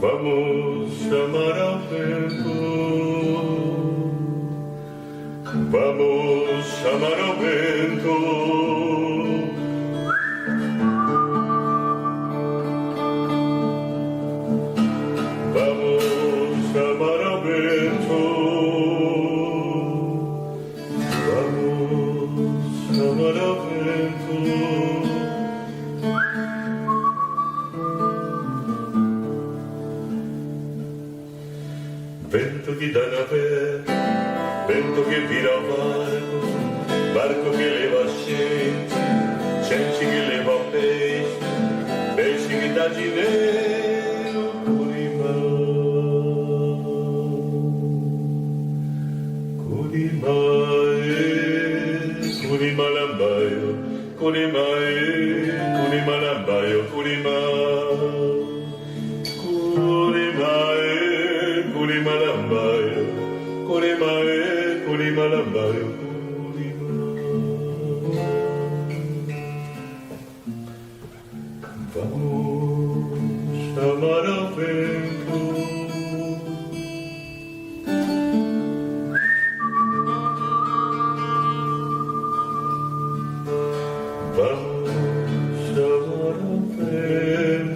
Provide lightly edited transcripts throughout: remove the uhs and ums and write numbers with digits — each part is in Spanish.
Vamos a amar a vento. Vamos a amar a vento. Vamos a amar a vento. Vamos a amar a vento. Vento che dà una vera, vento che vira barco, barco che leva gente, gente che leva peixe, peixe che dà dinheiro Curimalambaio, Curimalambaio, Curimalambaio, Curimalambaio. Vamos a amar a vento. Vamos a amar a vento.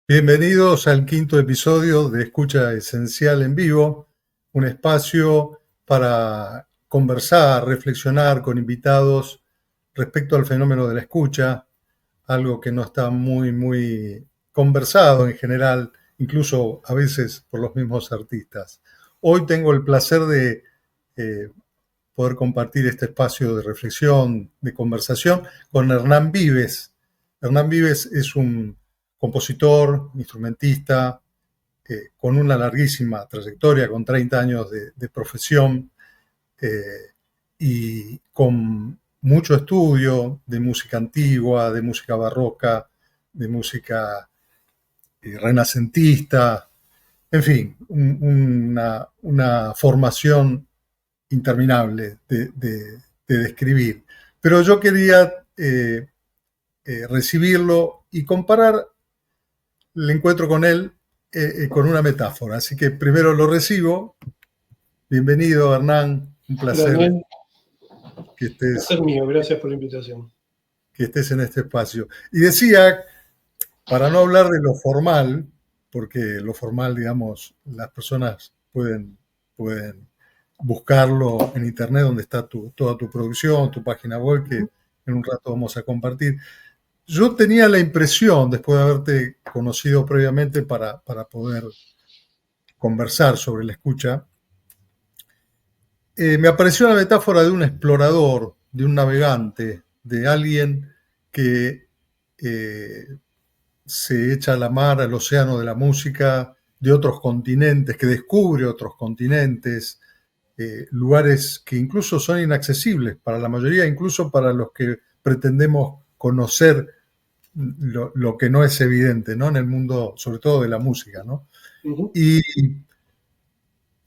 Bienvenidos al quinto episodio de Escucha Esencial en Vivo, un espacio para conversar, reflexionar con invitados respecto al fenómeno de la escucha, algo que no está muy conversado en general, incluso a veces por los mismos artistas. Hoy tengo el placer de poder compartir este espacio de reflexión, de conversación con Hernán Vives. Hernán Vives es un compositor, instrumentista, con una larguísima trayectoria, con 30 años de profesión y con mucho estudio de música antigua, de música barroca, de música renacentista, en fin, una formación interminable de describir. Pero yo quería recibirlo y comparar el encuentro con él con una metáfora. Así que primero lo recibo. Bienvenido, Hernán. Un placer. Daniel, que estés, placer mío. Gracias por la invitación. Que estés en este espacio. Y decía, para no hablar de lo formal, porque lo formal, digamos, las personas pueden buscarlo en internet, donde está toda tu producción, tu página web, que en un rato vamos a compartir. Yo tenía la impresión, después de haberte conocido previamente para poder conversar sobre la escucha, me apareció la metáfora de un explorador, de un navegante, de alguien que se echa a la mar, al océano de la música, de otros continentes, que descubre otros continentes, lugares que incluso son inaccesibles para la mayoría, incluso para los que pretendemos conocer lo que no es evidente, ¿no? En el mundo, sobre todo de la música, ¿no? Uh-huh. Y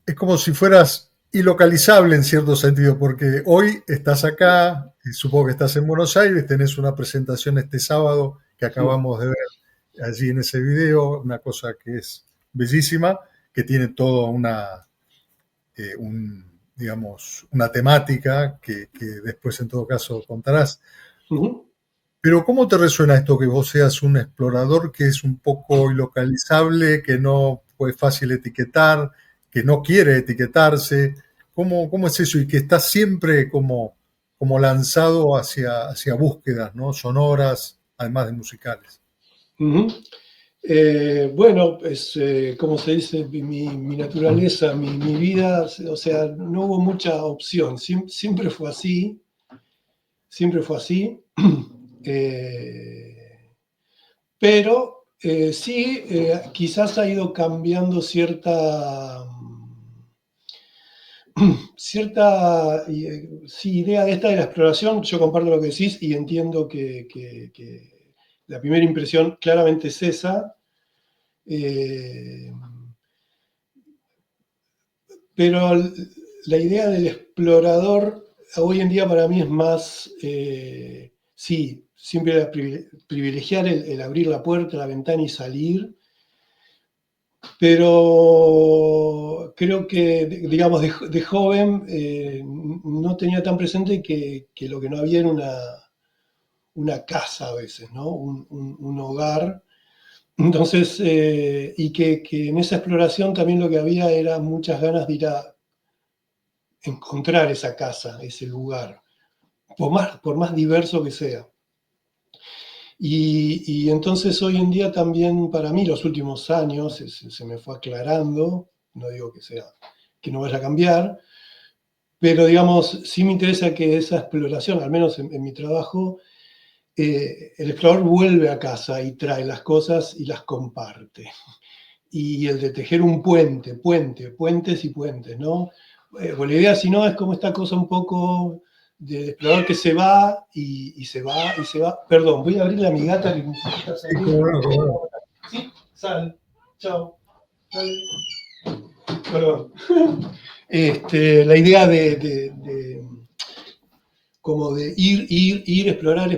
es como si fueras ilocalizable en cierto sentido, porque hoy estás acá, supongo que estás en Buenos Aires, tenés una presentación este sábado que acabamos de ver allí en ese video, una cosa que es bellísima, que tiene todo digamos, una temática que después en todo caso contarás. Uh-huh. Pero ¿cómo te resuena esto que vos seas un explorador que es un poco ilocalizable, que no fue fácil etiquetar, que no quiere etiquetarse? ¿Cómo es eso? Y que está siempre como lanzado hacia búsquedas, ¿no? Sonoras, además de musicales. Uh-huh. Bueno, pues como se dice, mi naturaleza, mi vida, o sea, no hubo mucha opción, siempre fue así, pero sí, quizás ha ido cambiando cierta cierta sí, idea de esta de la exploración. Yo comparto lo que decís y entiendo que la primera impresión claramente es esa. Eh, pero la idea del explorador hoy en día para mí es más, sí, siempre privilegiar el abrir la puerta, la ventana y salir, pero creo que, digamos, de joven no tenía tan presente que lo que no había era una casa a veces, ¿no? Un hogar. Entonces, y que en esa exploración también lo que había era muchas ganas de ir a encontrar esa casa, ese lugar, por más diverso que sea. Y entonces hoy en día también para mí los últimos años se me fue aclarando, no digo que sea que no vaya a cambiar, pero digamos, sí me interesa que esa exploración, al menos en mi trabajo, el explorador vuelve a casa y trae las cosas y las comparte. Y el de tejer un puentes y puentes, ¿no? Pues la idea, si no, es como esta cosa un poco de explorador que se va y se va y se va. Perdón, voy a abrirle a mi gata que necesita Sí, salir. cómo no, cómo no. Sí, sal. Chao. Sale. Perdón. La idea como de ir, explorar y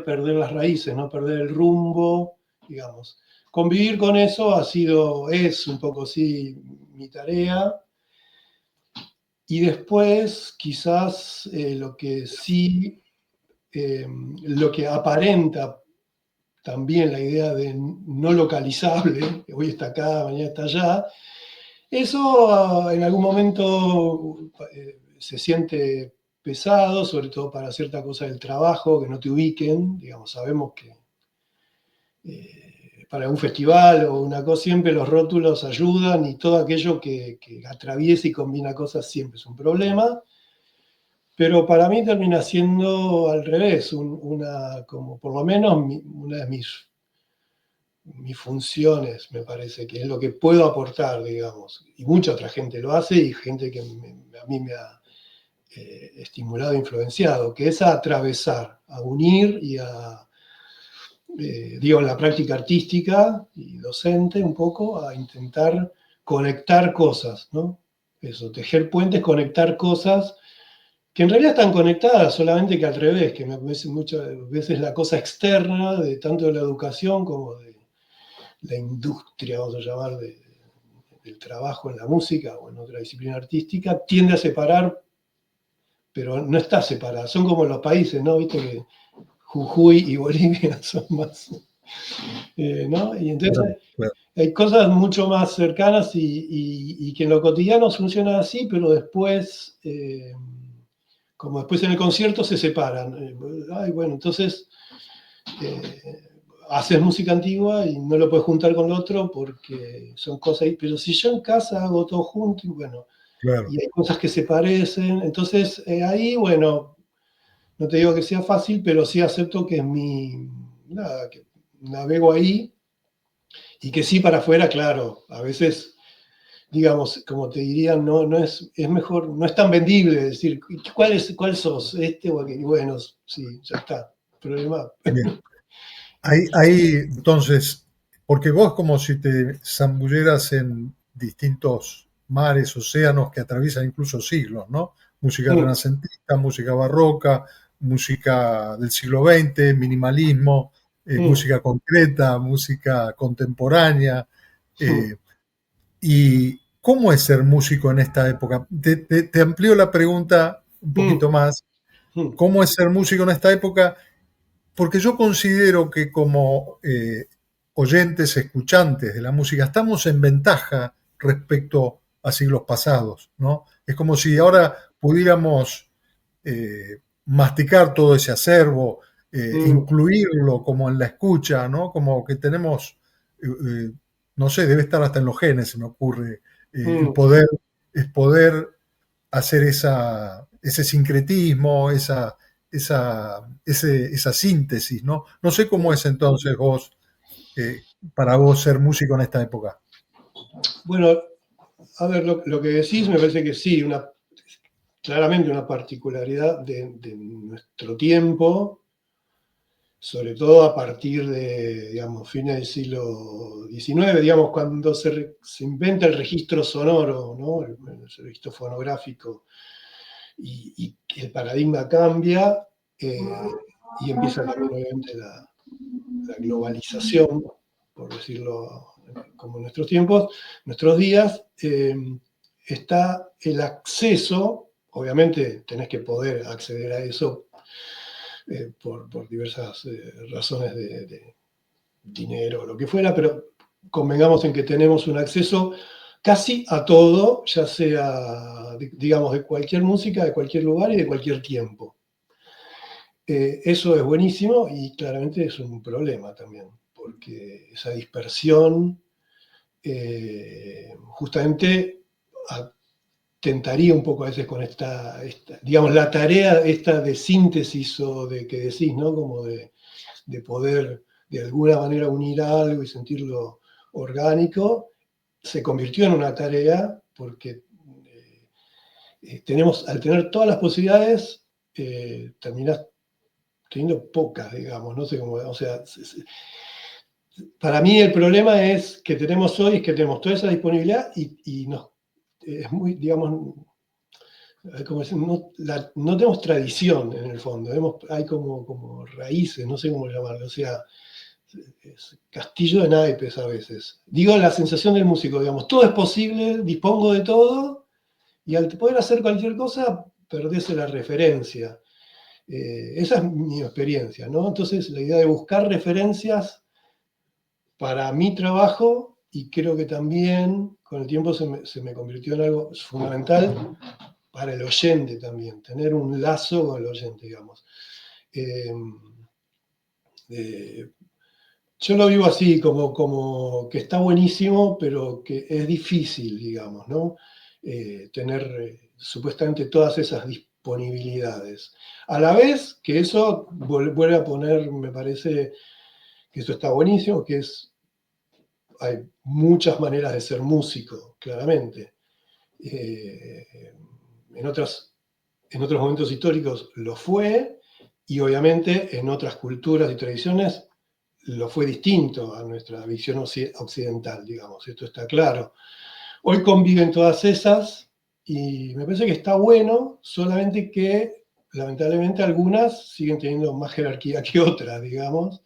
perder las raíces, ¿no? Perder el rumbo, digamos. Convivir con eso es un poco sí mi tarea. Y después, quizás lo que sí, lo que aparenta también la idea de no localizable, que hoy está acá, mañana está allá, eso en algún momento se siente pesado, sobre todo para cierta cosa del trabajo, que no te ubiquen, digamos, sabemos que para un festival o una cosa siempre los rótulos ayudan y todo aquello que atraviesa y combina cosas siempre es un problema, pero para mí termina siendo al revés, como por lo menos una de mis funciones, me parece, que es lo que puedo aportar, digamos. Y mucha otra gente lo hace y gente que a mí me ha estimulado, influenciado, que es a atravesar, a unir y digo, en la práctica artística y docente un poco, a intentar conectar cosas, ¿no? Eso, tejer puentes, conectar cosas que en realidad están conectadas, solamente que al revés, que me parece muchas veces la cosa externa de tanto de la educación como de la industria, vamos a llamar, del trabajo en la música o en otra disciplina artística, tiende a separar, pero no está separada. Son como los países, ¿no? Viste que Jujuy y Bolivia son más, ¿no? Y Claro, entonces claro. hay cosas mucho más cercanas y que en lo cotidiano funcionan así, pero después, como después en el concierto se separan. Ay, bueno, entonces eh, haces música antigua y no lo puedes juntar con lo otro porque son cosas, pero si yo en casa hago todo junto y bueno, Claro. y hay cosas que se parecen, entonces ahí, bueno, no te digo que sea fácil, pero sí acepto que es nada, que navego ahí y que sí para afuera, claro, a veces, digamos, como te dirían, no es mejor, no es tan vendible decir, ¿cuál sos? Este o aquel. Y bueno, sí, ya está, problema. Bien. Entonces, porque vos como si te zambulleras en distintos mares, océanos que atraviesan incluso siglos, ¿no? Música Mm, renacentista, música barroca, música del siglo XX, minimalismo, mm, música concreta, música contemporánea. mm, eh, ¿Y cómo es ser músico en esta época? Te amplío la pregunta un mm, poquito más. mm, ¿Cómo es ser músico en esta época? Porque yo considero que como oyentes, escuchantes de la música, estamos en ventaja respecto a siglos pasados, ¿no? Es como si ahora pudiéramos masticar todo ese acervo, mm, incluirlo como en la escucha, ¿no? Como que tenemos, no sé, debe estar hasta en los genes, se me ocurre, mm, el poder hacer ese sincretismo, esa síntesis, ¿no? No sé cómo es entonces vos, para vos ser músico en esta época. Bueno, A ver, lo que decís me parece que sí, claramente una particularidad de nuestro tiempo, sobre todo a partir de, digamos, fines del siglo XIX, digamos, cuando se inventa el registro sonoro, ¿no? El registro fonográfico, y el paradigma cambia, y empieza también, obviamente, la globalización, por decirlo como en nuestros tiempos, nuestros días, está el acceso, obviamente tenés que poder acceder a eso por diversas razones de dinero o lo que fuera, pero convengamos en que tenemos un acceso casi a todo, ya sea, digamos, de cualquier música, de cualquier lugar y de cualquier tiempo. Eso es buenísimo y claramente es un problema también, porque esa dispersión justamente atentaría un poco a veces con digamos, la tarea esta de síntesis o de que decís, ¿no? Como de poder de alguna manera unir algo y sentirlo orgánico, se convirtió en una tarea porque al tener todas las posibilidades, terminás teniendo pocas, digamos, no sé cómo, o sea, para mí el problema es que tenemos hoy, es que tenemos toda esa disponibilidad y es muy, digamos, como decir, no tenemos tradición en el fondo, hay como raíces, no sé cómo llamarlo, o sea, es castillo de naipes a veces. Digo, la sensación del músico, digamos, todo es posible, dispongo de todo, y al poder hacer cualquier cosa, perdés la referencia. Esa es mi experiencia, ¿no? Entonces, la idea de buscar referencias para mi trabajo, y creo que también con el tiempo se me convirtió en algo fundamental para el oyente también, tener un lazo con el oyente, digamos. Yo lo vivo así, como que está buenísimo, pero que es difícil, digamos, ¿no? Tener supuestamente todas esas disponibilidades. A la vez que eso vuelve a poner, me parece que eso está buenísimo, hay muchas maneras de ser músico, claramente. En otros momentos históricos lo fue, y obviamente en otras culturas y tradiciones lo fue distinto a nuestra visión occidental, digamos, esto está claro. Hoy conviven todas esas y me parece que está bueno, solamente que lamentablemente algunas siguen teniendo más jerarquía que otras, digamos.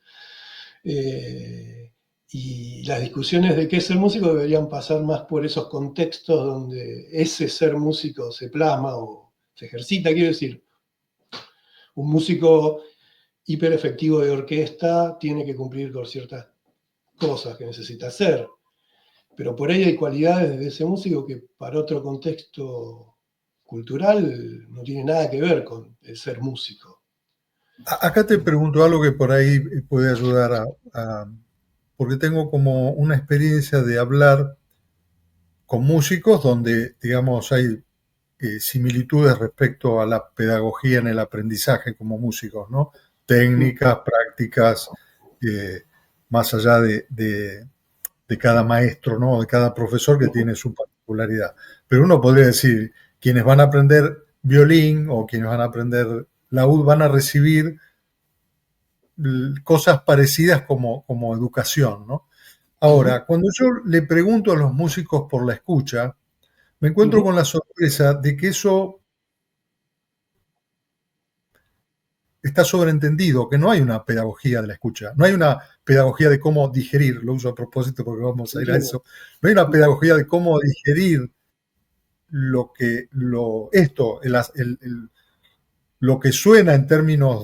Y las discusiones de qué es ser músico deberían pasar más por esos contextos donde ese ser músico se plasma o se ejercita. Quiero decir, un músico hiper efectivo de orquesta tiene que cumplir con ciertas cosas que necesita hacer, pero por ahí hay cualidades de ese músico que para otro contexto cultural no tiene nada que ver con el ser músico. Acá te pregunto algo que por ahí puede ayudar porque tengo como una experiencia de hablar con músicos donde, digamos, hay similitudes respecto a la pedagogía en el aprendizaje como músicos, ¿no? Técnicas, prácticas, más allá de cada maestro, ¿no? De cada profesor que tiene su particularidad. Pero uno podría decir, quienes van a aprender violín o quienes van a aprender laúd van a recibir cosas parecidas como educación, ¿no? Ahora, cuando yo le pregunto a los músicos por la escucha, me encuentro con la sorpresa de que eso está sobreentendido, que no hay una pedagogía de la escucha, no hay una pedagogía de cómo digerir, lo uso a propósito porque vamos a ir a eso, no hay una pedagogía de cómo digerir lo que suena en términos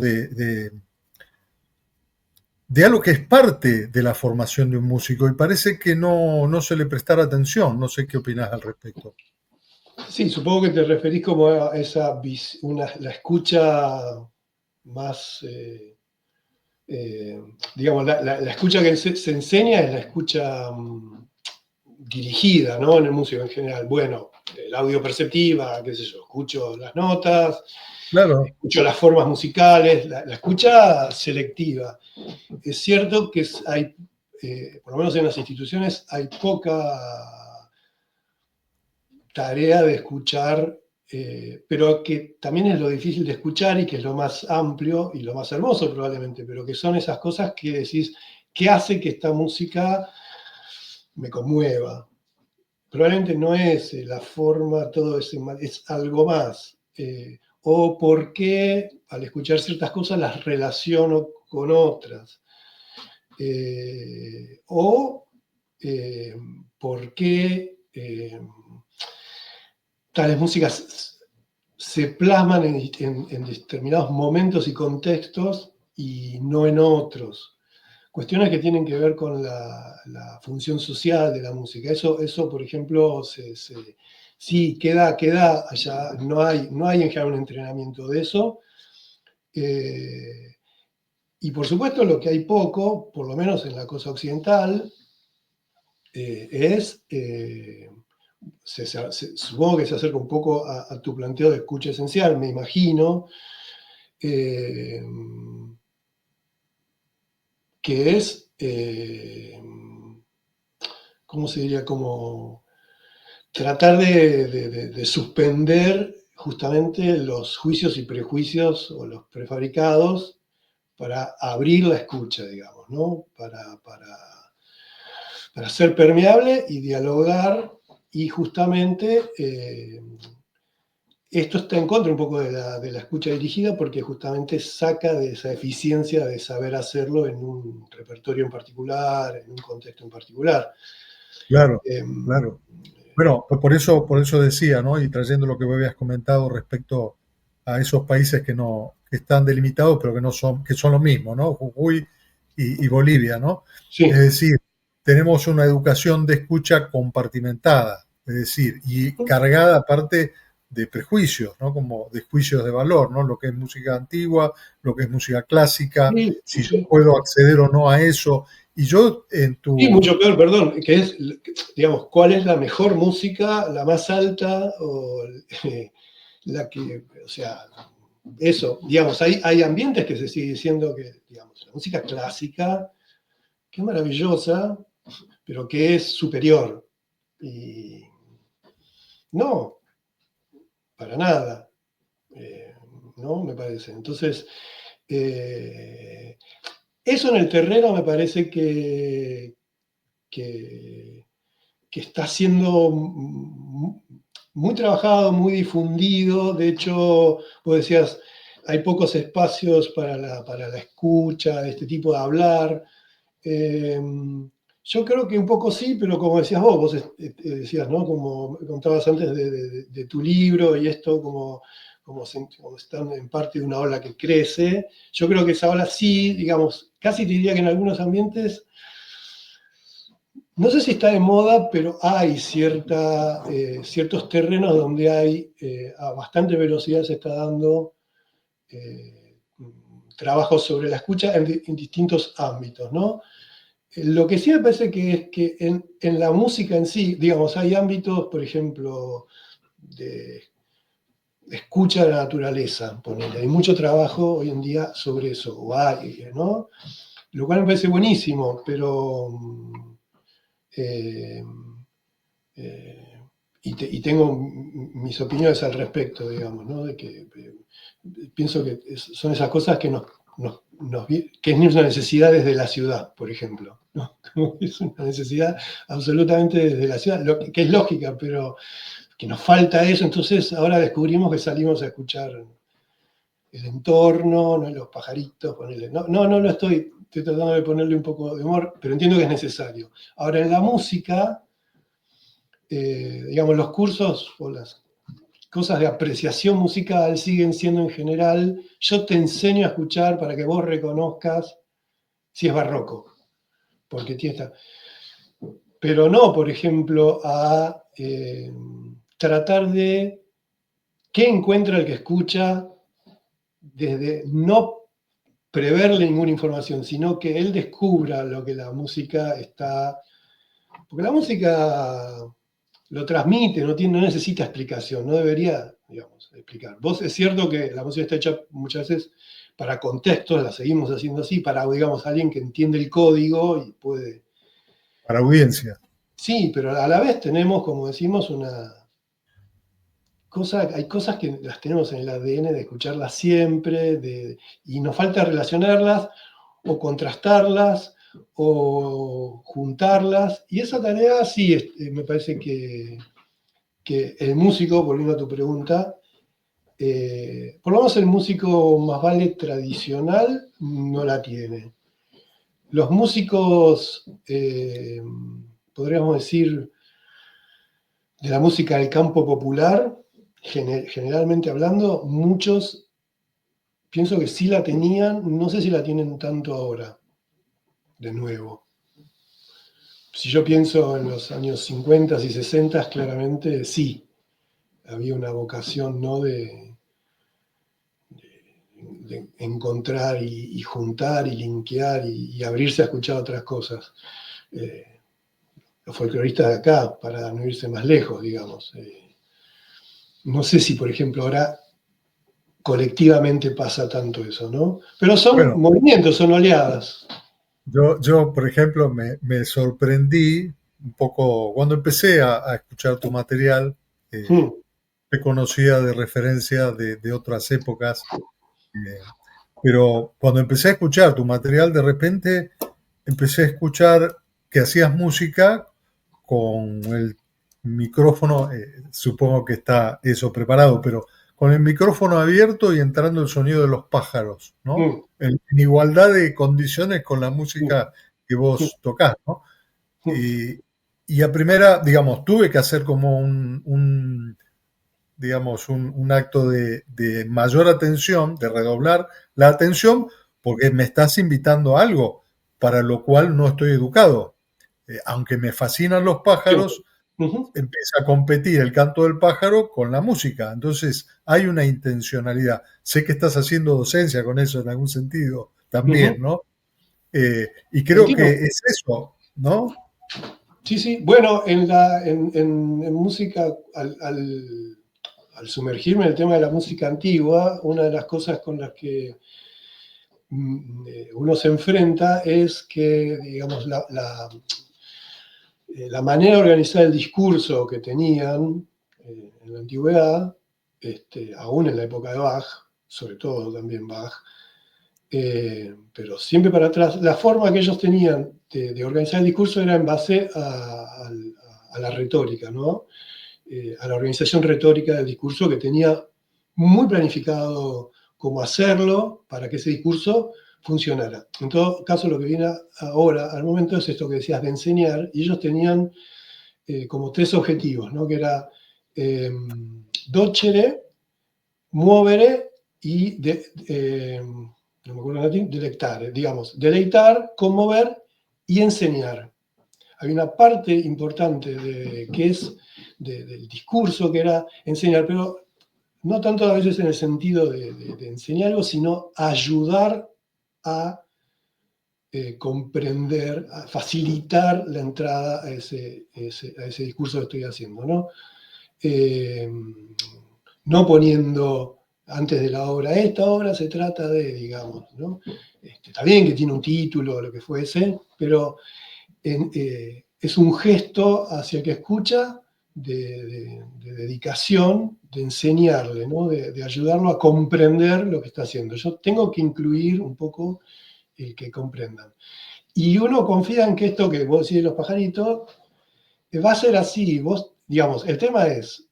de algo que es parte de la formación de un músico, y parece que no se le prestara atención. No sé qué opinás al respecto. Sí, supongo que te referís como a la escucha más, digamos, la escucha que se enseña es la escucha dirigida, ¿no? En el músico en general. Bueno, el audio perceptiva, qué sé yo, escucho las notas, Claro. escucho las formas musicales, la escucha selectiva. Es cierto que por lo menos en las instituciones, hay poca tarea de escuchar, pero que también es lo difícil de escuchar y que es lo más amplio y lo más hermoso probablemente, pero que son esas cosas que decís, ¿qué hace que esta música me conmueva? Probablemente no es la forma, todo es algo más. O por qué al escuchar ciertas cosas las relaciono con otras. O por qué tales músicas se plasman en determinados momentos y contextos y no en otros. Cuestiones que tienen que ver con la función social de la música. Eso por ejemplo, sí, queda allá. No hay en general un entrenamiento de eso. Y por supuesto lo que hay poco, por lo menos en la cosa occidental, es, supongo que se acerca un poco a tu planteo de escucha esencial, me imagino, eh, que es, ¿cómo se diría? Como tratar de suspender justamente los juicios y prejuicios o los prefabricados para abrir la escucha, digamos, ¿no? Para ser permeable y dialogar y justamente esto está en contra un poco de la escucha dirigida porque justamente saca de esa eficiencia de saber hacerlo en un repertorio en particular, en un contexto en particular. Claro, Eh, claro. Bueno, pues por eso decía, ¿no? Y trayendo lo que vos habías comentado respecto a esos países que no, que están delimitados, pero que son lo mismo, ¿no? Jujuy y Bolivia, ¿no? Es sí, decir, tenemos una educación de escucha compartimentada, es decir, y cargada aparte de prejuicios, ¿no? Como de juicios de valor, ¿no? Lo que es música antigua, lo que es música clásica, sí, si yo sí. puedo acceder o no a eso. Y yo en Sí, tu... mucho peor, perdón, que es, digamos, cuál es la mejor música, la más alta, o la que, o sea, eso, digamos, hay ambientes que se sigue diciendo que, digamos, la música clásica, que es maravillosa, pero que es superior. Y no, para nada, eh, ¿no? Me parece. Entonces, eh, eso en el terreno me parece que que está siendo muy trabajado, muy difundido. De hecho, vos decías, hay pocos espacios para la escucha, de este tipo de hablar. Eh, yo creo que un poco sí, pero como decías vos decías, ¿no? Como contabas antes de tu libro y esto como están en parte de una ola que crece. Yo creo que esa ola sí, digamos, casi te diría que en algunos ambientes no sé si está de moda, pero hay ciertos terrenos donde hay a bastante velocidad se está dando trabajos sobre la escucha en distintos ámbitos, ¿no? Lo que sí me parece que es que en la música en sí, digamos, hay ámbitos, por ejemplo, de escucha de la naturaleza, ponele. Hay mucho trabajo hoy en día sobre eso, o hay, ¿no? Lo cual me parece buenísimo, pero eh, Eh, y tengo mis opiniones al respecto, digamos, ¿no? De que pienso que son esas cosas que que es una necesidad desde la ciudad, por ejemplo, ¿no? Como que es una necesidad absolutamente desde la ciudad, que es lógica, pero que nos falta eso, entonces ahora descubrimos que salimos a escuchar el entorno, ¿no? Los pajaritos, ponerle. No lo estoy tratando de ponerle un poco de humor, pero entiendo que es necesario. Ahora, en la música, digamos, los cursos o las cosas de apreciación musical siguen siendo en general, yo te enseño a escuchar para que vos reconozcas si es barroco, porque tiene esta... Pero no, por ejemplo, a tratar de qué encuentra el que escucha desde no preverle ninguna información, sino que él descubra lo que la música está... Porque la música lo transmite, no necesita explicación, no debería, digamos, explicar. Vos es cierto que la música está hecha muchas veces para contextos, la seguimos haciendo así, para, digamos, alguien que entiende el código y puede... Para audiencia. Sí, pero a la vez tenemos, como decimos, una... hay cosas que las tenemos en el ADN de escucharlas siempre, y nos falta relacionarlas o contrastarlas o juntarlas. Y esa tarea sí, me parece que el músico, volviendo a tu pregunta, por lo menos el músico más vale tradicional no la tiene. Los músicos, podríamos decir, de la música del campo popular, generalmente hablando, muchos pienso que sí la tenían, no sé si la tienen tanto ahora, de nuevo. Si yo pienso en los años 50 y 60, claramente sí, había una vocación, ¿no?, de encontrar y juntar y linkear y abrirse a escuchar otras cosas. Los folcloristas de acá, para no irse más lejos, digamos. No sé si, por ejemplo, ahora colectivamente pasa tanto eso, ¿no? Pero son Bueno, movimientos, son oleadas. yo, por ejemplo, me sorprendí un poco cuando empecé a escuchar tu material. Mm, Te conocía de referencia de otras épocas, pero cuando empecé a escuchar tu material, de repente empecé a escuchar que hacías música con el micrófono, supongo que está eso preparado, pero con el micrófono abierto y entrando el sonido de los pájaros, ¿no? mm, En igualdad de condiciones con la mm, música que mm, vos tocás, ¿no? mm, Y a primera, digamos, tuve que hacer como digamos, un acto de mayor atención, de redoblar la atención, porque me estás invitando a algo para lo cual no estoy educado. Aunque me fascinan los sí, pájaros, ujú, empieza a competir el canto del pájaro con la música. Entonces hay una intencionalidad. Sé que estás haciendo docencia con eso en algún sentido también, ujú. ¿no? Y creo que Entiendo. es eso, ¿no? Sí, sí. Bueno, en música, al sumergirme en el tema de la música antigua, una de las cosas con las que uno se enfrenta es que, digamos, la manera de organizar el discurso que tenían en la antigüedad, aún en la época de Bach, sobre todo también Bach, pero siempre para atrás, la forma que ellos tenían de organizar el discurso era en base a la retórica, ¿no? A la organización retórica del discurso, que tenía muy planificado cómo hacerlo para que ese discurso funcionara. En todo caso, lo que viene ahora, al momento, es esto que decías de enseñar, y ellos tenían como tres objetivos, ¿no? Que era docere, muovere y no me acuerdo en latín, delectare, digamos, deleitar, conmover y enseñar. Hay una parte importante que es del discurso, que era enseñar, pero no tanto a veces en el sentido de enseñar algo, sino ayudar a comprender, a facilitar la entrada a ese discurso que estoy haciendo, ¿no? Eh, no poniendo antes de la obra, esta obra se trata de, digamos, ¿no? Está bien que tiene un título o lo que fuese, pero es un gesto hacia el que escucha de dedicación, de enseñarle, ¿no? De ayudarlo a comprender lo que está haciendo. Yo tengo que incluir un poco el que comprendan. Y uno confía en que esto que vos decís de los pajaritos va a ser así. Vos, digamos, el tema es,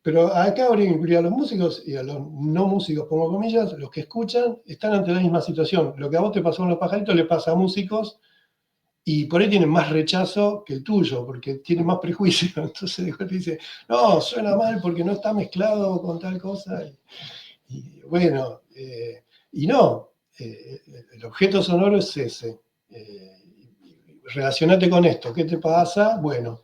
pero acá habría que incluir a los músicos y a los no músicos, pongo comillas, los que escuchan, están ante la misma situación. Lo que a vos te pasó con los pajaritos le pasa a músicos y por ahí tienen más rechazo que el tuyo, porque tienen más prejuicio. Entonces de golpe dice, no, suena mal porque no está mezclado con tal cosa. Y bueno, y no, el objeto sonoro es ese. Relacionate con esto, ¿qué te pasa? Bueno,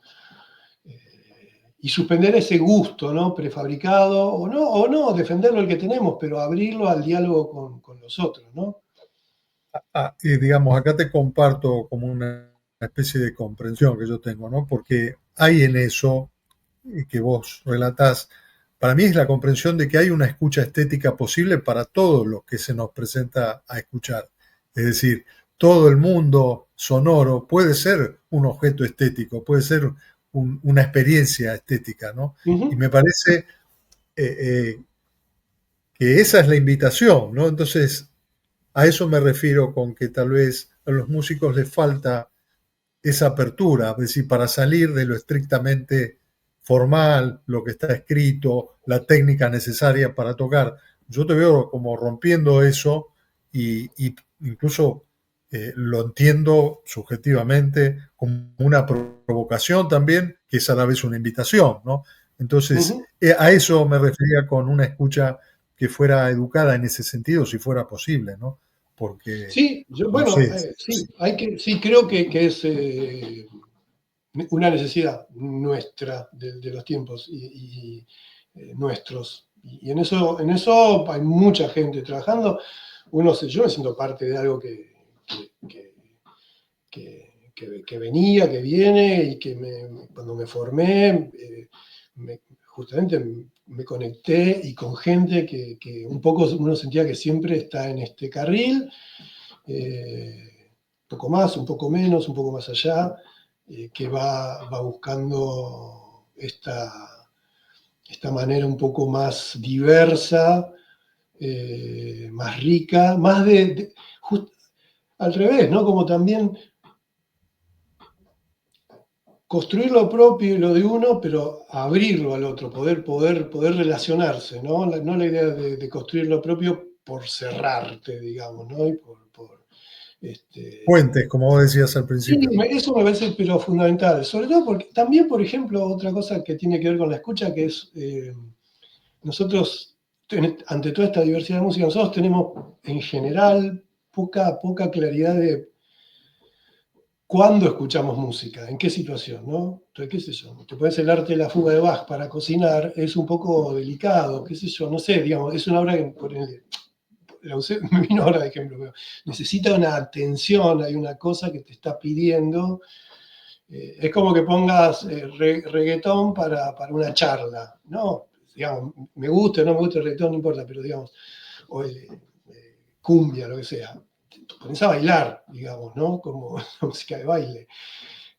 y suspender ese gusto, ¿no? Prefabricado, o no, defenderlo el que tenemos, pero abrirlo al diálogo con los otros, ¿no? Y digamos, acá te comparto como una especie de comprensión que yo tengo, ¿no? Porque hay en eso que vos relatás, para mí es la comprensión de que hay una escucha estética posible para todo lo que se nos presenta a escuchar. Es decir, todo el mundo sonoro puede ser un objeto estético, puede ser una experiencia estética, ¿no? Y me parece que esa es la invitación, ¿no? Entonces, a eso me refiero con que tal vez a los músicos les falta esa apertura, es decir, para salir de lo estrictamente formal, lo que está escrito, la técnica necesaria para tocar. Yo te veo como rompiendo eso y incluso lo entiendo subjetivamente como una provocación también, que es a la vez una invitación, ¿no? Entonces, a eso me refería con una escucha que fuera educada en ese sentido, si fuera posible, ¿no? Porque, Sí, no bueno, sé, sí, sí, creo que es una necesidad nuestra de los tiempos y nuestros. Y en eso hay mucha gente trabajando. Yo me siento parte de algo que venía, que viene y que cuando me formé, justamente me conecté y con gente que un poco uno sentía que siempre está en este carril, un poco más, un poco menos, un poco más allá, que va buscando esta manera un poco más diversa, más rica, más al revés, ¿no? Como también construir lo propio y lo de uno, pero abrirlo al otro, poder relacionarse, ¿no? No la idea de construir lo propio por cerrarte, digamos, ¿no? Y puentes, como vos decías al Sí, principio. eso me parece pero fundamental, sobre todo porque también, por ejemplo, otra cosa que tiene que ver con la escucha, que es nosotros, ante toda esta diversidad de música, nosotros tenemos en general poca claridad de cuándo escuchamos música, en qué situación, ¿no? Entonces, qué sé yo, te puedes el arte de la fuga de Bach para cocinar, es un poco delicado, qué sé yo, no sé, digamos, es una obra que me vino ahora de ejemplo, pero necesita una atención, hay una cosa que te está pidiendo. Es como que pongas reggaetón para una charla, ¿no? Digamos, me gusta o no me gusta el reggaetón, no importa, pero digamos, o cumbia, lo que sea. Te pones a bailar, digamos, ¿no? Como música de baile.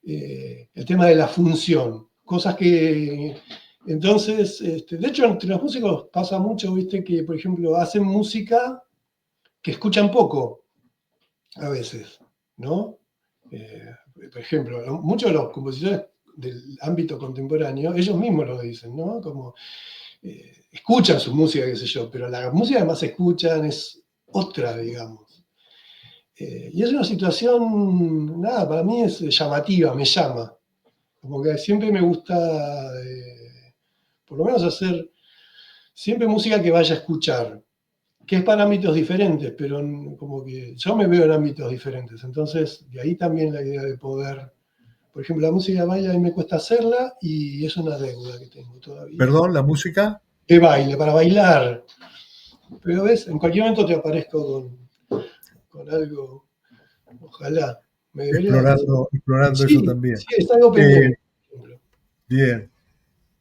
El tema de la función, cosas que... Entonces, de hecho, entre los músicos pasa mucho, viste, que, por ejemplo, hacen música que escuchan poco a veces, ¿no? Por ejemplo, muchos de los compositores del ámbito contemporáneo, ellos mismos lo dicen, ¿no? Como escuchan su música, qué sé yo, pero la música que más escuchan es otra, digamos. Y es una situación, nada, para mí es llamativa, me llama. Como que siempre me gusta, por lo menos hacer, siempre música que vaya a escuchar, que es para ámbitos diferentes, pero como que yo me veo en ámbitos diferentes. Entonces, de ahí también la idea de poder, por ejemplo, la música de baile a mí me cuesta hacerla y es una deuda que tengo todavía. Perdón, la música, De baile, para bailar. Pero ves, en cualquier momento te aparezco con algo, ojalá. Me debería. explorando eso Sí, también. sí, es algo Eh, pendiente. Por ejemplo. bien.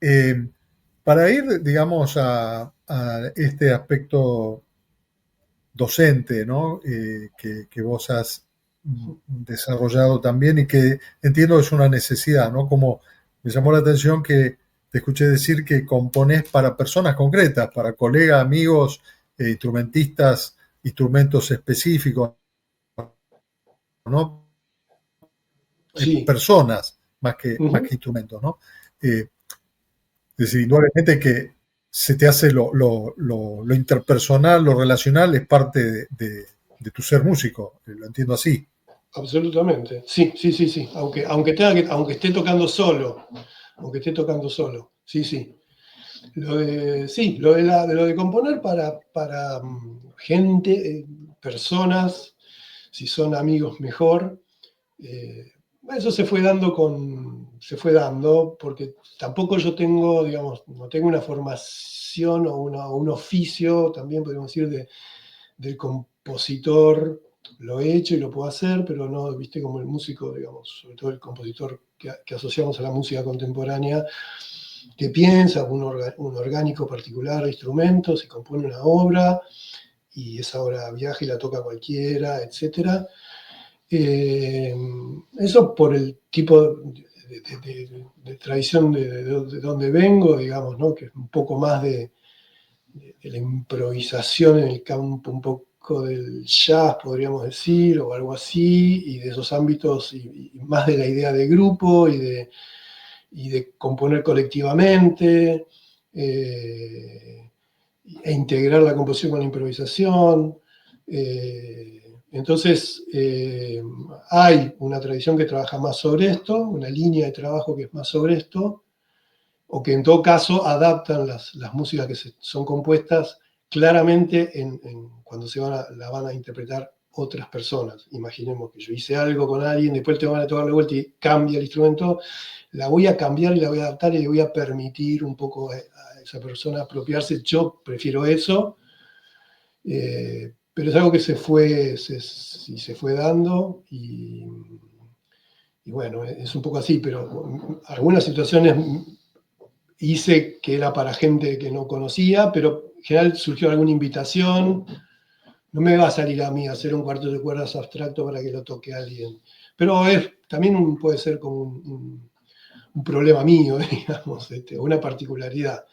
Eh, para ir, digamos, a este aspecto docente, ¿no? Que vos has desarrollado también y que entiendo es una necesidad, ¿no? Como me llamó la atención que te escuché decir que componés para personas concretas, para colegas, amigos, instrumentistas, instrumentos específicos, ¿no? Sí. Personas más Ujú. que instrumentos, ¿no? Es decir, indudablemente que se te hace lo interpersonal, lo relacional, es parte de tu ser músico, lo entiendo así. Absolutamente. Sí, sí, sí, sí. Aunque esté tocando solo. Aunque esté tocando solo. Sí, sí. Sí, lo de componer para gente, personas, si son amigos mejor. Eso se fue dando porque tampoco yo tengo, digamos, no tengo una formación o un oficio, también podemos decir, del compositor. Lo he hecho y lo puedo hacer, pero no, viste, como el músico, digamos, sobre todo el compositor que asociamos a la música contemporánea, que piensa un orgánico particular de instrumentos y compone una obra, y esa obra viaja y la toca cualquiera, etcétera. Eso por el tipo de tradición de donde vengo, digamos, ¿no? Que es un poco más de la improvisación en el campo, un poco del jazz, podríamos decir, o algo así, y de esos ámbitos, y más de la idea de grupo y de componer colectivamente, e integrar la composición con la improvisación. Entonces, hay una tradición que trabaja más sobre esto, una línea de trabajo que es más sobre esto, o que en todo caso adaptan las músicas que son compuestas claramente cuando la van a interpretar otras personas. Imaginemos que yo hice algo con alguien, después te van a tocar la vuelta y cambia el instrumento, la voy a cambiar y la voy a adaptar y le voy a permitir un poco a esa persona apropiarse. Yo prefiero eso, pero es algo que se fue dando y bueno, es un poco así, pero algunas situaciones hice que era para gente que no conocía, pero en general surgió alguna invitación. No me va a salir a mí hacer un cuarto de cuerdas abstracto para que lo toque alguien. Pero también puede ser como un problema mío, digamos, una particularidad.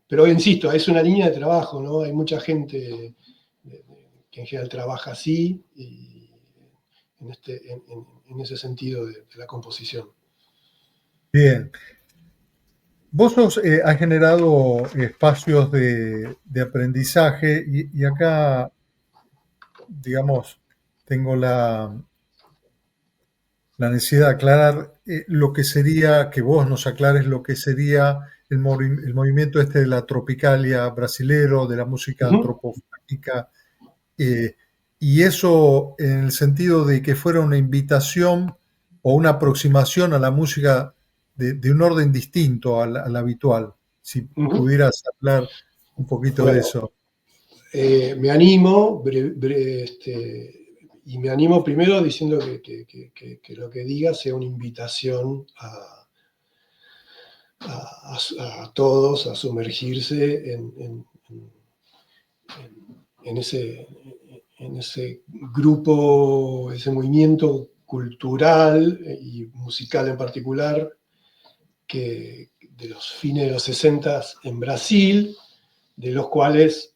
Pero insisto, es una línea de trabajo, ¿no? Hay mucha gente que en general trabaja así, y en ese sentido de la composición. Bien. Vos has generado espacios de aprendizaje y acá, digamos, tengo la necesidad de aclarar lo que sería, que vos nos aclares lo que sería el movimiento este de la tropicalia brasilero, de la música antropofágica, y eso en el sentido de que fuera una invitación o una aproximación a la música de un orden distinto al habitual. Si pudieras hablar un poquito de eso. Me animo, y me animo primero diciendo que lo que diga sea una invitación a todos a sumergirse en ese grupo, ese movimiento cultural y musical en particular, que de los fines de los 60 en Brasil, de los cuales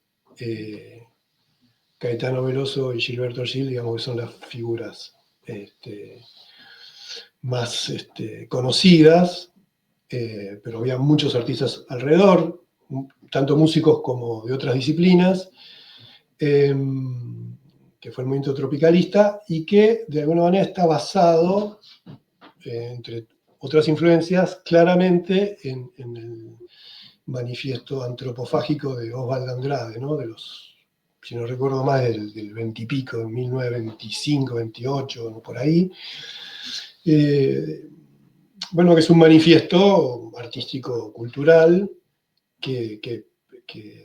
Caetano Veloso y Gilberto Gil, digamos que son las figuras más conocidas, pero había muchos artistas alrededor, tanto músicos como de otras disciplinas, que fue el movimiento tropicalista y que de alguna manera está basado, entre otras influencias, claramente en el manifiesto antropofágico de Osvaldo Andrade, ¿no? De los, si no recuerdo más, del 20 y pico, de 1925, 28, por ahí. Bueno, que es un manifiesto artístico-cultural que,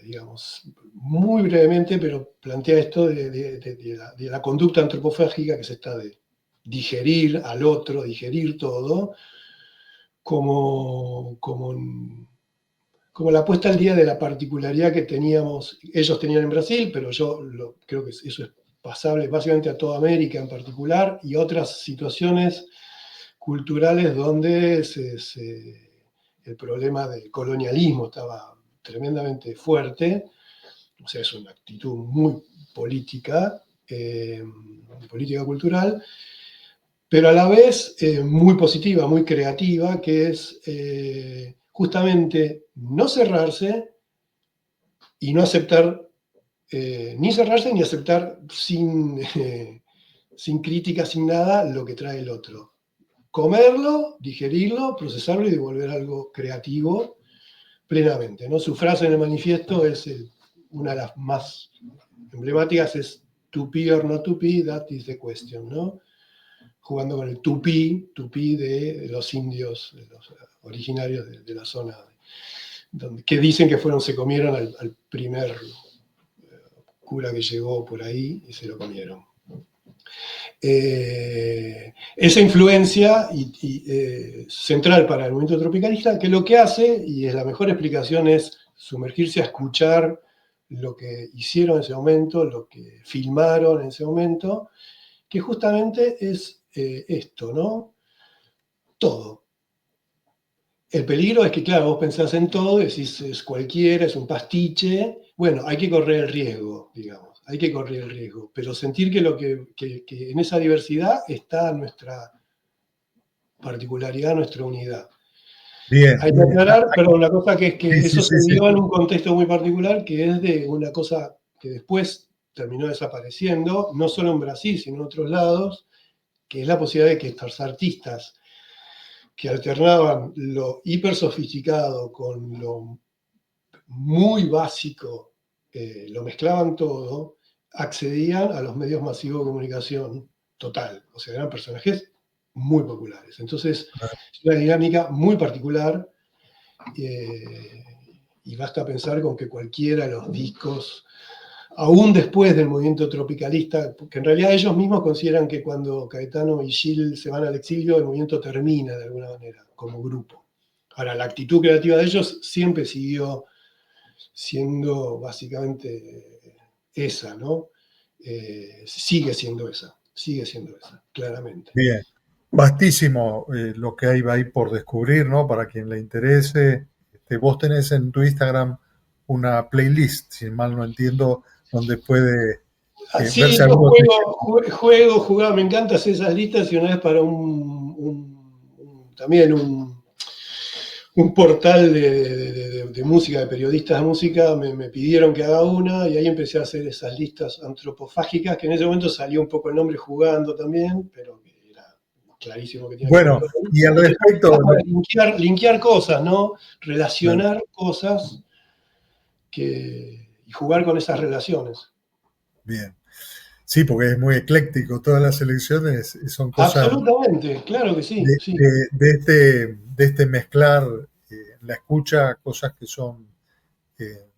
digamos, muy brevemente, pero plantea esto de la conducta antropofágica, que se está de digerir al otro, digerir todo, como la puesta al día de la particularidad que ellos tenían en Brasil, pero yo creo que eso es pasable básicamente a toda América en particular, y otras situaciones culturales donde el problema del colonialismo estaba tremendamente fuerte. O sea, es una actitud muy política, política cultural, pero a la vez muy positiva, muy creativa, que es justamente no cerrarse y no aceptar, ni cerrarse ni aceptar sin crítica, sin nada, lo que trae el otro. Comerlo, digerirlo, procesarlo y devolver algo creativo plenamente, ¿no? Su frase en el manifiesto es una de las más emblemáticas, es to be or not to be, that is the question, ¿no? Jugando con el tupí de los indios, de los originarios de la zona, que dicen que se comieron al primer cura que llegó por ahí y se lo comieron. Esa influencia central para el movimiento tropicalista, que lo que hace, y es la mejor explicación, es sumergirse a escuchar lo que hicieron en ese momento, lo que filmaron en ese momento, que justamente es esto, ¿no? todo. El peligro es que, claro, vos pensás en todo, decís es cualquiera, es un pastiche. Bueno, hay que correr el riesgo, digamos, hay que correr el riesgo, pero sentir que en esa diversidad está nuestra particularidad, nuestra unidad. Bien, Hay que aclarar, perdón, la cosa que es sí, que sí, eso sí, se sí. dio en un contexto muy particular, que es de una cosa que después terminó desapareciendo, no solo en Brasil, sino en otros lados, que es la posibilidad de que estos artistas que alternaban lo hiper sofisticado con lo muy básico, lo mezclaban todo, accedían a los medios masivos de comunicación total. O sea, eran personajes muy populares. Entonces, es una dinámica muy particular eh, y basta pensar con que cualquiera de los discos, aún después del movimiento tropicalista, porque en realidad ellos mismos consideran que cuando Caetano y Gil se van al exilio, el movimiento termina de alguna manera, como grupo. Ahora, la actitud creativa de ellos siempre siguió siendo básicamente esa, ¿no? Sigue siendo esa, claramente. Bien. Vastísimo lo que hay ahí por descubrir, ¿no? Para quien le interese. Vos tenés en tu Instagram una playlist, si mal no entiendo, donde puede Sí, verse yo algunos jugaba, me encanta hacer esas listas y una vez para también un portal de música, de periodistas de música, me pidieron que haga una y ahí empecé a hacer esas listas antropofágicas, que en ese momento salió un poco el nombre jugando también, pero que era clarísimo que tenía que ver Bueno, con él. y al Y respecto, para linkear cosas, ¿no? Relacionar cosas y jugar con esas relaciones. bien, sí, porque es muy ecléctico, todas las elecciones son cosas Absolutamente, claro que sí, sí. de este mezclar la escucha, cosas que son eh,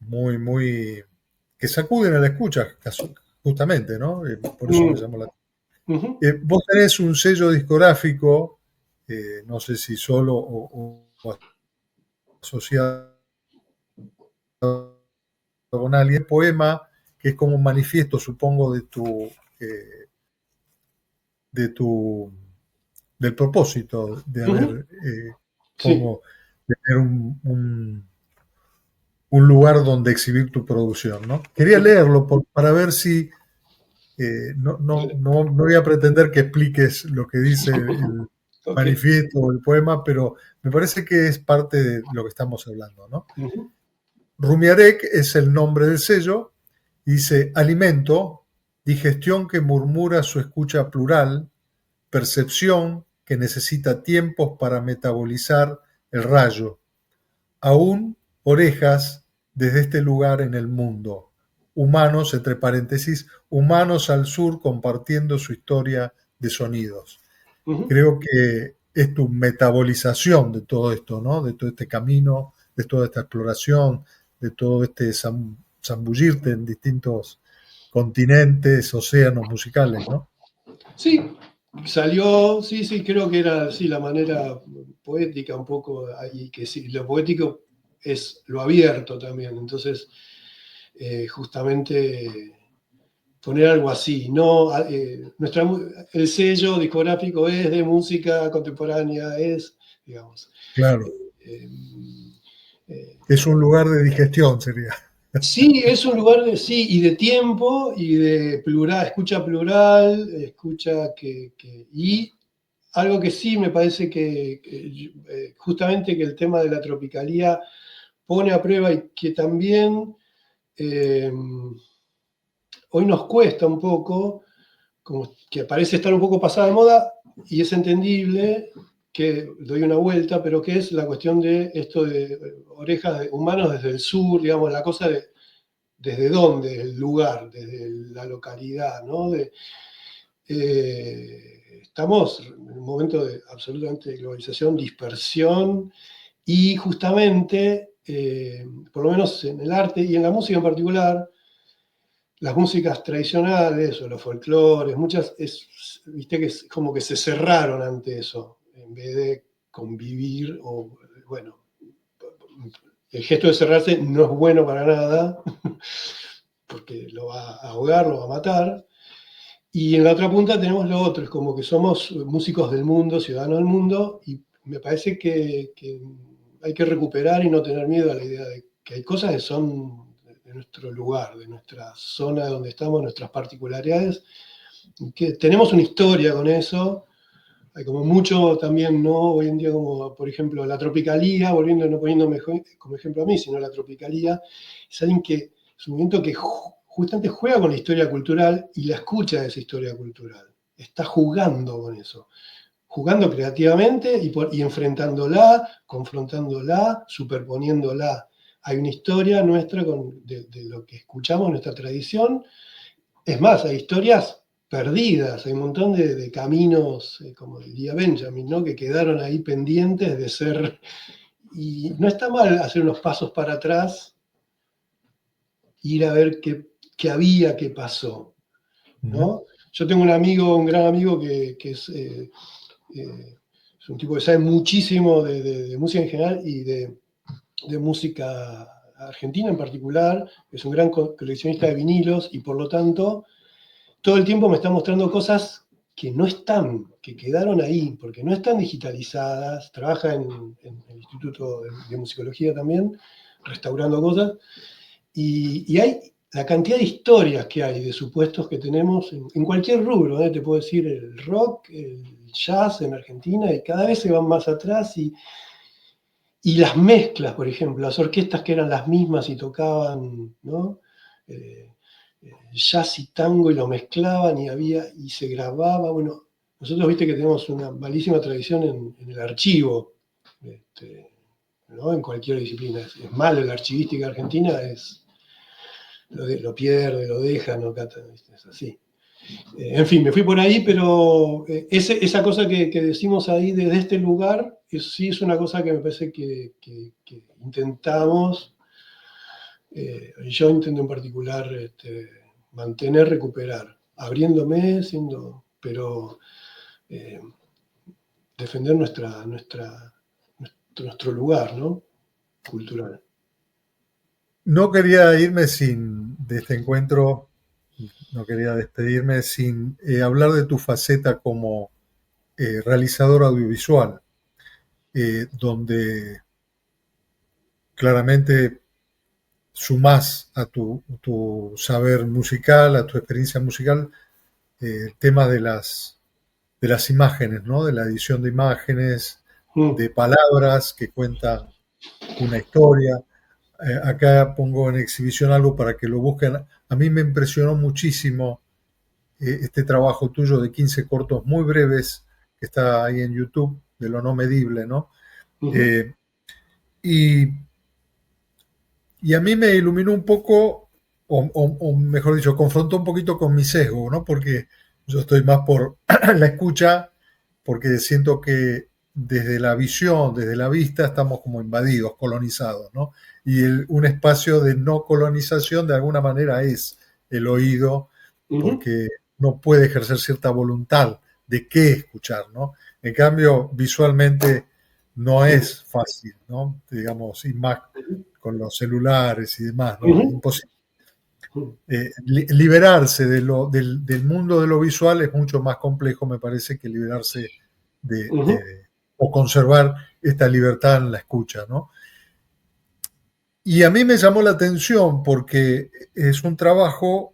muy, muy, que sacuden a la escucha, justamente, ¿no? Por eso me Mm, llamó la ujú. Vos tenés un sello discográfico, no sé si solo o asociado con alguien, poema, que es como un manifiesto, supongo, eh, de tu, del propósito de Ujú, haber, sí, como, de tener un lugar donde exhibir tu producción, ¿no? Quería ujú, leerlo para ver si, no voy a pretender que expliques lo que dice el ok. manifiesto o el poema, pero me parece que es parte de lo que estamos hablando, ¿no? Ujú, Rumiarek es el nombre del sello, y dice alimento, digestión que murmura su escucha plural, percepción que necesita tiempos para metabolizar el rayo, aún orejas desde este lugar en el mundo, humanos, entre paréntesis, humanos al sur compartiendo su historia de sonidos. ujú. Creo que es tu metabolización de todo esto, ¿no? De todo este camino, de toda esta exploración, de todo este zambullirte en distintos continentes, océanos musicales, ¿no? Sí, salió, sí, sí, creo que era sí, la manera poética un poco, y que sí, lo poético es lo abierto también, entonces justamente poner algo así, no, el sello discográfico es de música contemporánea, digamos, Claro, eh, eh, es un lugar de digestión, sería. sí, es un lugar de sí, y de tiempo, y de plural, escucha y algo que sí me parece que justamente que el tema de la tropicalía pone a prueba y que también eh, hoy nos cuesta un poco, como que parece estar un poco pasada de moda, y es entendible que doy una vuelta, pero que es la cuestión de esto de orejas de humanos desde el sur, digamos, la cosa de desde dónde, el lugar, desde la localidad, ¿no? Estamos en un momento de absolutamente globalización, dispersión, y justamente, por lo menos en el arte y en la música en particular, las músicas tradicionales o los folclores, muchas, viste que es como que se cerraron ante eso, en vez de convivir o, bueno, el gesto de cerrarse no es bueno para nada, porque lo va a ahogar, lo va a matar, Y en la otra punta tenemos lo otro, es como que somos músicos del mundo, ciudadanos del mundo, y me parece que hay que recuperar y no tener miedo a la idea de que hay cosas que son de nuestro lugar, de nuestra zona donde estamos, nuestras particularidades, que tenemos una historia con eso. Hay como mucho también, ¿no? Hoy en día, como por ejemplo la tropicalía, volviendo, no poniéndome como ejemplo a mí, sino la tropicalía, es alguien que, es un movimiento que justamente juega con la historia cultural y la escucha de esa historia cultural. Está jugando con eso, jugando creativamente y enfrentándola, confrontándola, superponiéndola. Hay una historia nuestra de lo que escuchamos, nuestra tradición. Es más, hay historias perdidas, hay un montón de caminos, como diría Benjamin, ¿no? Que quedaron ahí pendientes de ser. Y no está mal hacer unos pasos para atrás, ir a ver qué había, qué pasó, ¿no? Yo tengo un amigo, un gran amigo que es un tipo que sabe muchísimo de música en general y de música argentina en particular, es un gran coleccionista de vinilos y por lo tanto todo el tiempo me está mostrando cosas que no están, que quedaron ahí, porque no están digitalizadas, trabaja en el Instituto de Musicología también, restaurando cosas, y hay la cantidad de historias que hay, de supuestos que tenemos en cualquier rubro, ¿eh? Te puedo decir el rock, el jazz en Argentina, y cada vez se van más atrás, y las mezclas, por ejemplo, las orquestas que eran las mismas y tocaban, ¿no? Jazz y tango y lo mezclaban y se grababa. Bueno, nosotros viste que tenemos una malísima tradición en el archivo, ¿no? En cualquier disciplina. Es malo la archivística argentina, lo pierde, lo deja, no cata, es así. En fin, me fui por ahí, pero esa cosa que decimos ahí desde este lugar, sí es una cosa que me parece que intentamos, yo intento en particular mantener, recuperar, abriéndome, pero defender nuestro lugar, ¿no? Cultural. No quería irme de este encuentro, no quería despedirme sin hablar de tu faceta como realizador audiovisual, donde claramente sumás a tu saber musical, a tu experiencia musical, el tema de las imágenes, ¿no? De la edición de imágenes, de palabras que cuentan una historia. Acá pongo en exhibición algo para que lo busquen. A mí me impresionó muchísimo este trabajo tuyo de 15 cortos muy breves que está ahí en YouTube, de lo no medible, ¿no? Uh-huh. Y a mí me iluminó un poco, o mejor dicho, confrontó un poquito con mi sesgo, ¿no? Porque yo estoy más por la escucha, porque siento que desde la visión, desde la vista, estamos como invadidos, colonizados, ¿no? Y un espacio de no colonización de alguna manera es el oído, porque no puede ejercer cierta voluntad de qué escuchar, ¿no? En cambio, visualmente no es fácil, ¿no? Digamos, y más con los celulares y demás, ¿no? Imposible. Liberarse del mundo de lo visual es mucho más complejo, me parece, que liberarse o conservar esta libertad en la escucha, ¿no? Y a mí me llamó la atención porque es un trabajo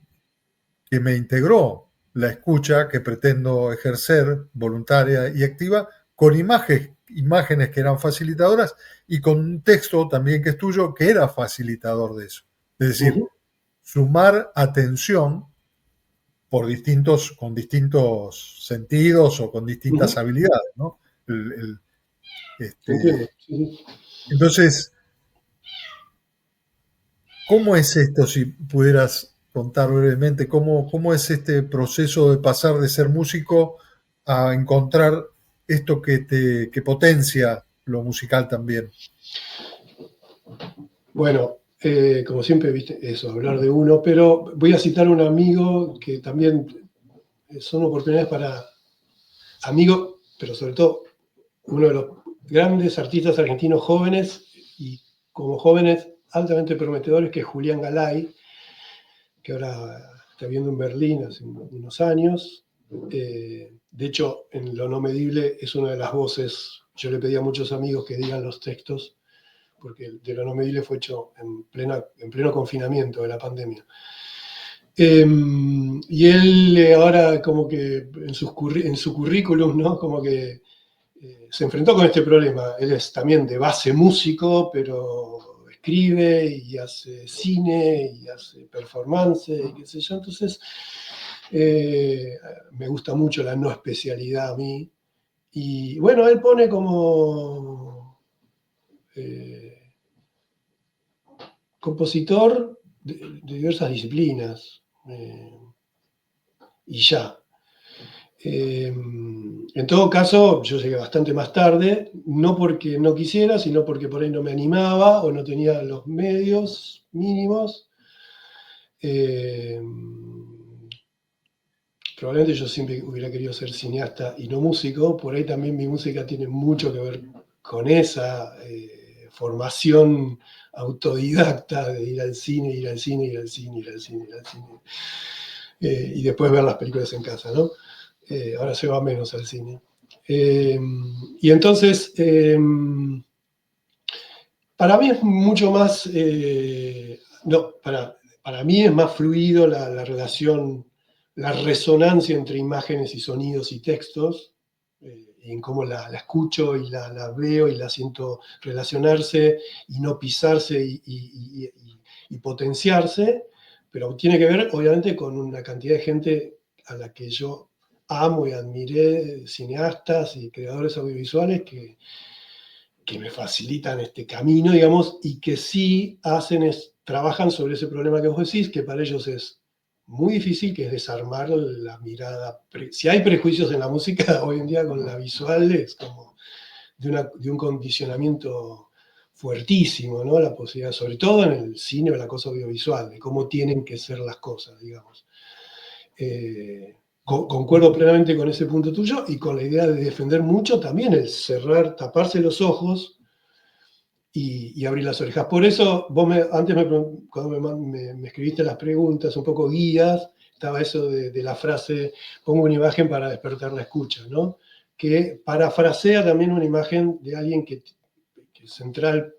que me integró la escucha que pretendo ejercer voluntaria y activa con imágenes que eran facilitadoras y con un texto también que es tuyo que era facilitador de eso. Es decir, sumar atención con distintos sentidos o con distintas habilidades, ¿no? Entonces, ¿cómo es esto, si pudieras contar brevemente, cómo es este proceso de pasar de ser músico a encontrar esto que potencia lo musical también? Bueno, como siempre, viste, eso, hablar de uno, pero voy a citar a un amigo que también son oportunidades para amigos, pero sobre todo uno de los grandes artistas argentinos jóvenes y como jóvenes altamente prometedores, que es Julián Galay, que ahora está viviendo en Berlín hace unos años. De hecho, en Lo no medible es una de las voces. Yo le pedí a muchos amigos que digan los textos, porque de Lo no medible fue hecho en pleno confinamiento de la pandemia. Y él ahora como que en su currículum, ¿no? Como que se enfrentó con este problema. Él es también de base músico, pero escribe y hace cine y hace performance y qué sé yo. Entonces, me gusta mucho la no especialidad a mí. Y bueno, él pone como compositor de diversas disciplinas y ya. En todo caso, yo llegué bastante más tarde, no porque no quisiera, sino porque por ahí no me animaba o no tenía los medios mínimos. Probablemente yo siempre hubiera querido ser cineasta y no músico, por ahí también mi música tiene mucho que ver con esa formación autodidacta de ir al cine, ir al cine, ir al cine, ir al cine, ir al cine, y después ver las películas en casa, ¿no? Ahora se va menos al cine. Y entonces, para mí es mucho más, no, para mí es más fluido la relación, la resonancia entre imágenes y sonidos y textos, en cómo la escucho y la veo y la siento relacionarse y no pisarse y potenciarse, pero tiene que ver obviamente con una cantidad de gente a la que yo amo y admiré, cineastas y creadores audiovisuales que me facilitan este camino, digamos, y que sí trabajan sobre ese problema que vos decís, que para ellos es muy difícil, que es desarmar la mirada. Si hay prejuicios en la música, hoy en día con la visual es como de un condicionamiento fuertísimo, ¿no? La posibilidad, sobre todo en el cine o la cosa audiovisual, de cómo tienen que ser las cosas, digamos. Concuerdo plenamente con ese punto tuyo y con la idea de defender mucho también el cerrar, taparse los ojos y abrir las orejas. Por eso, antes cuando me escribiste las preguntas, un poco guías, estaba eso de la frase, pongo una imagen para despertar la escucha, ¿no? Que parafrasea también una imagen de alguien que es central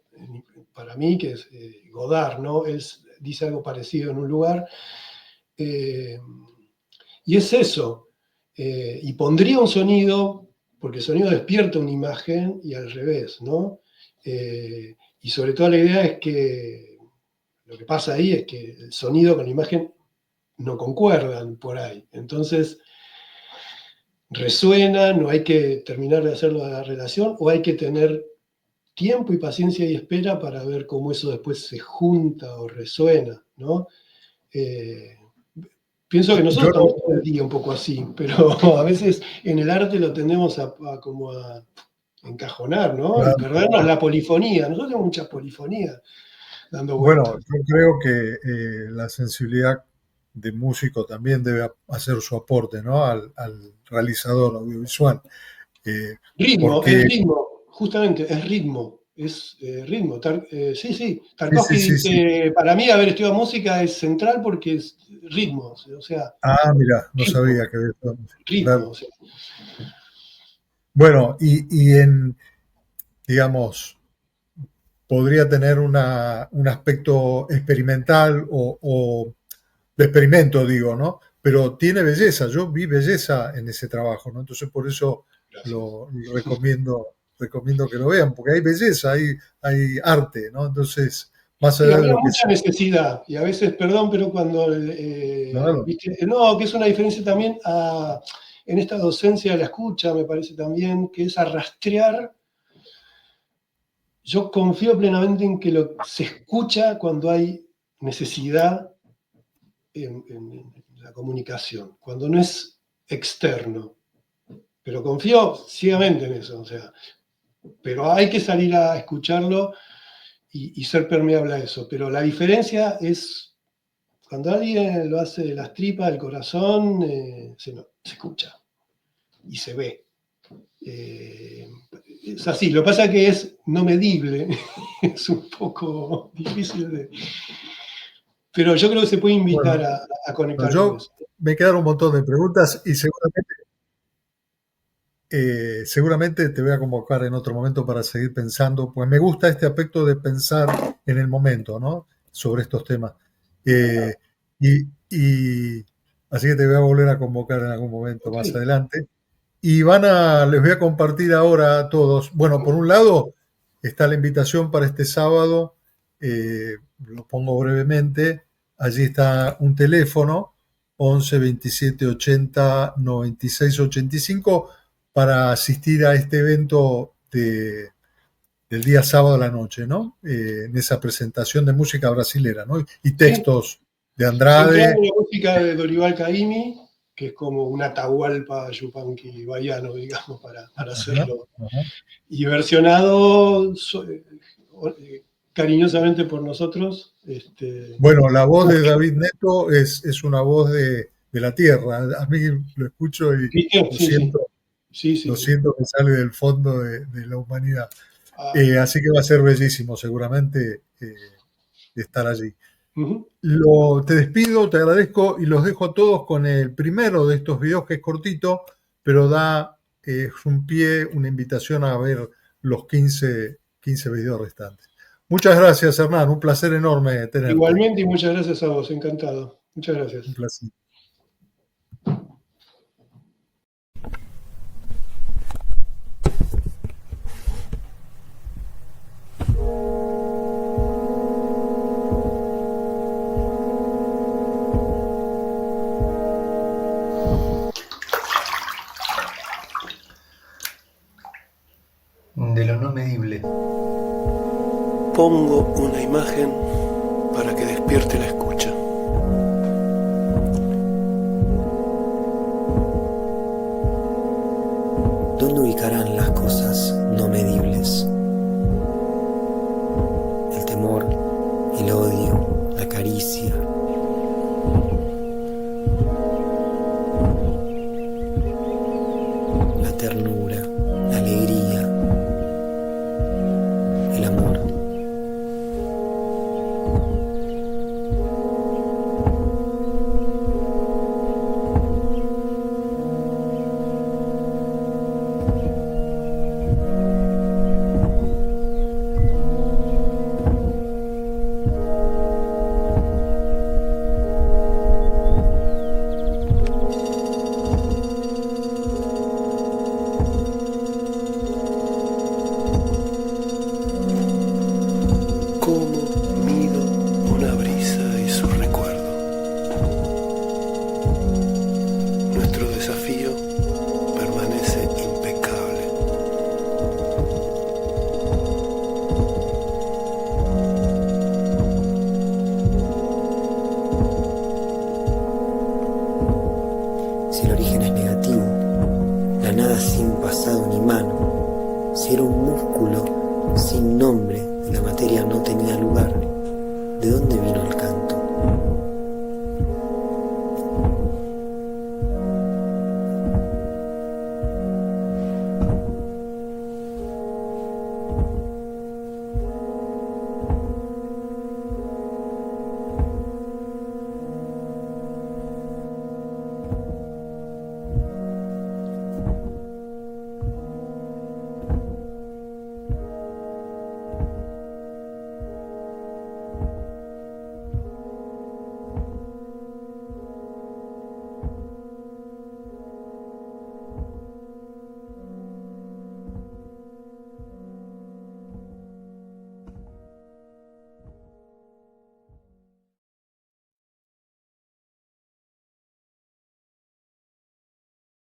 para mí, que es Godard, ¿no? Él dice algo parecido en un lugar. Y es eso. Y pondría un sonido, porque el sonido despierta una imagen y al revés, ¿no? Y sobre todo la idea es que lo que pasa ahí es que el sonido con la imagen no concuerdan por ahí. Entonces resuena, no hay que terminar de hacerlo de la relación, o hay que tener tiempo y paciencia y espera para ver cómo eso después se junta o resuena, ¿no? Pienso que nosotros estamos todo el día un poco así, pero a veces en el arte lo tendemos como a encajonar, ¿no? Y Claro. perdernos la polifonía. Nosotros tenemos mucha polifonía dando Bueno, vueltas. yo creo que la sensibilidad de músico también debe hacer su aporte, ¿no? Al realizador audiovisual. Ritmo, es Porque, ritmo, justamente, es ritmo. Es ritmo. Sí, sí. sí, sí, Tarkovsky sí, sí. dice, para mí haber estudiado música es central porque es ritmo, o sea, Ah, mira, no ritmo, sabía que había estado música. ritmo. Claro. O sea. Bueno, digamos, podría tener un aspecto experimental o de experimento, digo, ¿no? Pero tiene belleza, yo vi belleza en ese trabajo, ¿no? Entonces por eso Gracias. lo recomiendo que lo vean, porque hay belleza, hay arte, ¿no? Entonces, más Sí, allá de había lo que mucha sea, necesidad y a veces, perdón, pero cuando, claro, viste, no, que es una diferencia también en esta docencia de la escucha, me parece también, que es a rastrear. Yo confío plenamente en que se escucha cuando hay necesidad en la comunicación, cuando no es externo, pero confío ciegamente en eso, o sea, pero hay que salir a escucharlo y ser permeable a eso, pero la diferencia es cuando alguien lo hace de las tripas, del corazón, se escucha y se ve. Es así, lo que pasa es que es no medible, es un poco difícil Pero yo creo que se puede invitar Bueno, a conectar con yo eso. me quedaron un montón de preguntas y seguramente te voy a convocar en otro momento para seguir pensando, pues me gusta este aspecto de pensar en el momento, ¿no? Sobre estos temas. Eh, y así que te voy a volver a convocar en algún momento Ok. más adelante. Y les voy a compartir ahora a todos. Bueno, por un lado está la invitación para este sábado, lo pongo brevemente. Allí está un teléfono, 11 27 80 96 85, para asistir a este evento del día sábado a la noche, ¿no? En esa presentación de música brasilera, ¿no? Y Sí, textos de centrado en Andrade. la música de Dorival Caymmi, que es como un Atahualpa yupanqui baiano, digamos, para Ajá, hacerlo. ajá. Y versionado cariñosamente por nosotros. Bueno, la voz de David Neto es una voz de la tierra. A mí lo escucho y ¿Viste? lo Sí, sí. siento, Sí, sí, lo sí. siento que sale del fondo de la humanidad. Ah, Así que va a ser bellísimo, seguramente, estar allí. ujú. Te despido, te agradezco y los dejo a todos con el primero de estos videos que es cortito, pero es un pie, una invitación a ver los 15 videos restantes. Muchas gracias, Hernán. Un placer enorme tenerte. Igualmente, y muchas gracias a vos, encantado. Muchas Un gracias. placer. De lo no medible. Pongo una imagen para que despierte la escucha. ¿Dónde ubicarán las cosas no medibles? El temor, el odio, la caricia. La ternura, la alegría, el amor. Cómo mido una brisa y su recuerdo. Nuestro desafío permanece impecable. Si el origen es negativo, la nada sin pasado ni mano, si era un músculo sin nombre y la materia no tenía lugar, ¿de dónde vino el canto?